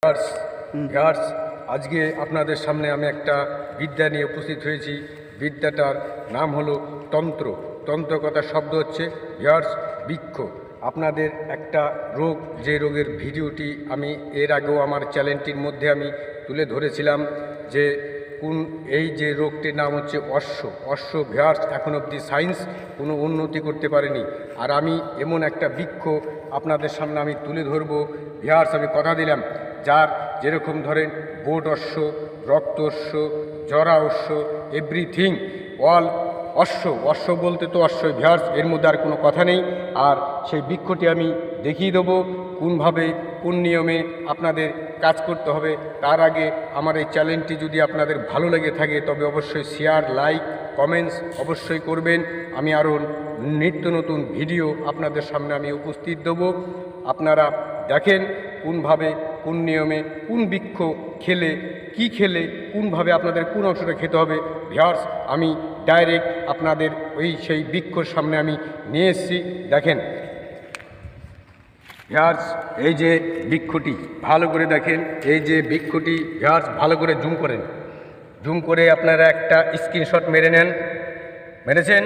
Viewers, আজকে আপনাদের সামনে আমি একটা বিদ্যা নিয়ে উপস্থিত হয়েছি। বিদ্যাটার নাম হলো তন্ত্র। তন্ত্র কথার শব্দ হচ্ছে ভিউয়ার্স বৃক্ষ। আপনাদের একটা রোগ, যে রোগের ভিডিওটি আমি এর আগেও আমার চ্যানেলটির মধ্যে আমি তুলে ধরেছিলাম, যে এই যে রোগটির নাম হচ্ছে অশ্ব। ভিউয়ার্স, এখন অবধি সায়েন্স কোনো উন্নতি করতে পারেনি। আর আমি এমন একটা বৃক্ষ আপনাদের সামনে আমি তুলে ধরবো। ভিউয়ার্স, আমি কথা দিলাম, যার যেরকম ধরেন বোট অশ্ব, রক্ত অশ্ব, জরা অশ্ব, এভরিথিং অল অশ্ব বলতে তো অশ্বই ভিউয়ার্স, এর মধ্যে আর কোনো কথা নেই। আর সেই বৃক্ষটি আমি দেখিয়ে দেবো কোনভাবে কোন নিয়মে আপনাদের কাজ করতে হবে। তার আগে আমার এই চ্যানেলটি যদি আপনাদের ভালো লেগে থাকে তবে অবশ্যই শেয়ার, লাইক, কমেন্টস অবশ্যই করবেন। আমি আরও নিত্য নতুন ভিডিও আপনাদের সামনে আমি উপস্থিত দেবো। আপনারা দেখেন কোনভাবে কোন নিয়মে কোন বৃক্ষ খেলে কি খেলে কোনভাবে আপনাদের কোন অংশটা খেতে হবে। ভিউয়ার্স, আমি ডাইরেক্ট আপনাদের সেই বৃক্ষর সামনে আমি নিয়ে এসেছি। দেখেন ভিউয়ার্স, এই যে বৃক্ষটি ভালো করে দেখেন, এই যে বৃক্ষটি ভিউয়ার্স ভালো করে জুম করে আপনারা একটা স্ক্রিনশট মেরে নেন। মেরেছেন?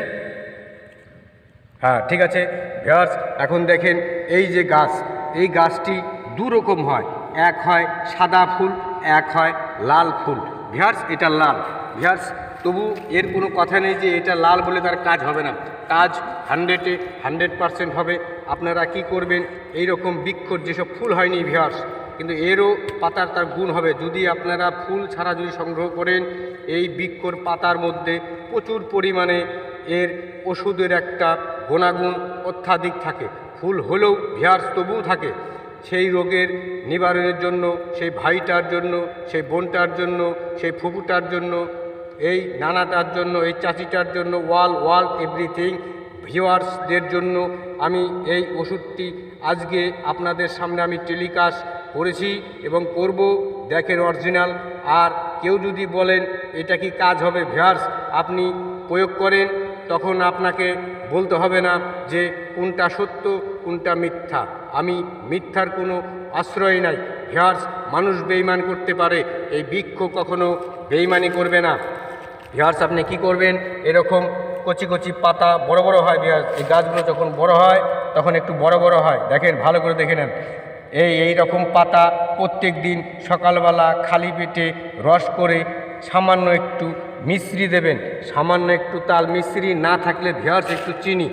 হ্যাঁ, ঠিক আছে। ভিউয়ার্স, এখন দেখেন এই যে গাছ, এই গাছটি দুরকম হয়, এক হয় সাদা ফুল, এক হয় লাল ফুল। ভিউয়ার্স, এটা লাল। ভিউয়ার্স, তবু এর কোনো কথা নেই যে এটা লাল বলে তার কাজ হবে না। কাজ 100% হবে। আপনারা কি করবেন, এই রকম বৃক্ষর যেসব ফুল হয়নি ভিউয়ার্স, কিন্তু এরও পাতার তার গুণ হবে। যদি আপনারা ফুল ছাড়া যদি সংগ্রহ করেন, এই বৃক্ষর পাতার মধ্যে প্রচুর পরিমাণে এর ওষুধের একটা গুণাগুণ অত্যাধিক থাকে। ফুল হলেও ভিউয়ার্স তবুও থাকে। সেই রোগের নিবারণের জন্য, সেই ভাইটার জন্য, সেই বোনটার জন্য, সেই ফুপুটার জন্য, এই নানাটার জন্য, এই চাচিটার জন্য, ওয়াল এভরিথিং ভিউয়ার্সদের জন্য আমি এই ওষুধটি আজকে আপনাদের সামনে আমি টেলিকাস্ট করেছি এবং করব। দেখেন অরিজিনাল। আর কেউ যদি বলেন এটা কি কাজ হবে, ভিউয়ার্স আপনি প্রয়োগ করেন, তখন আপনাকে বলতে হবে না যে কোনটা সত্য কোনটা মিথ্যা। আমি মিথ্যার কোনো আশ্রয় নাই। ভিউয়ার্স, মানুষ বেইমান করতে পারে, এই বৃক্ষ কখনো বেইমানি করবে না। ভিউয়ার্স, আপনি কি করবেন, এরকম কচি কচি পাতা বড় বড় হয় ভিউয়ার্স, এই গাছগুলো যখন বড় হয় তখন একটু বড় হয়। দেখেন, ভালো করে দেখে নেন। এই রকম পাতা প্রত্যেক দিন সকালবেলা খালি পেটে রস করে সামান্য একটু মিশ্রি দেবেন। সামান্য একটু তাল মিশ্রি না থাকলে ভিউয়ার্স একটু চিনি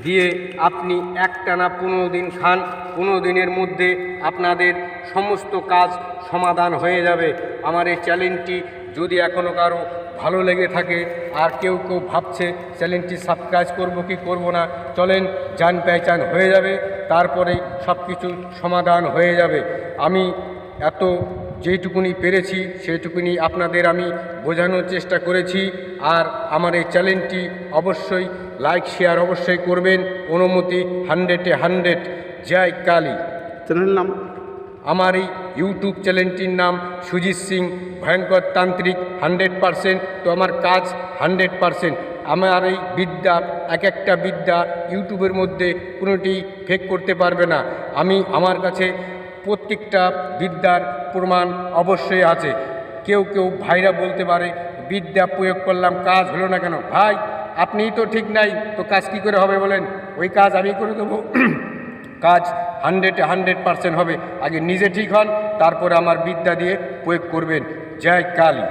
দিয়ে আপনি একটানা 15 দিন খান। 15 দিনের মধ্যে আপনাদের সমস্ত কাজ সমাধান হয়ে যাবে। আমার এই চ্যানেলটি যদি এখনও কারো ভালো লেগে থাকে, আর কেউ ভাবছে চ্যানেলটি সাবস্ক্রাইব করব কি করব না, চলেন জান পেহচান হয়ে যাবে, তারপরেই সব কিছু সমাধান হয়ে যাবে। আমি এত যেটুকুনি পেরেছি সেইটুকুনি আপনাদের আমি বোঝানোর চেষ্টা করেছি। আর আমার এই চ্যানেলটি অবশ্যই লাইক শেয়ার অবশ্যই করবেন। অনুমতি 100-এ 100। জয় কালী। চ্যানেলের নাম? আমার এই ইউটিউব চ্যানেলটির নাম সুজিত সিং ভয়ঙ্কর তান্ত্রিক 100%। তো আমার কাজ 100%। আমার এই বিদ্যা, এক একটা বিদ্যা ইউটিউবের মধ্যে কোনোটি ফেক করতে পারবে না। আমার কাছে প্রত্যেকটা বিদ্যার প্রমাণ অবশ্যই আছে। কেউ ভাইরা বলতে পারে বিদ্যা প্রয়োগ করলাম কাজ হলো না কেন। ভাই, আপনিই তো ঠিক নাই, তো কাজ কী করে হবে বলেন? ওই কাজ আমি করে দেবো। কাজ 100-এ 100% হবে। আগে নিজে ঠিক হন, তারপরে আমার বিদ্যা দিয়ে প্রয়োগ করবেন। জয় কালী।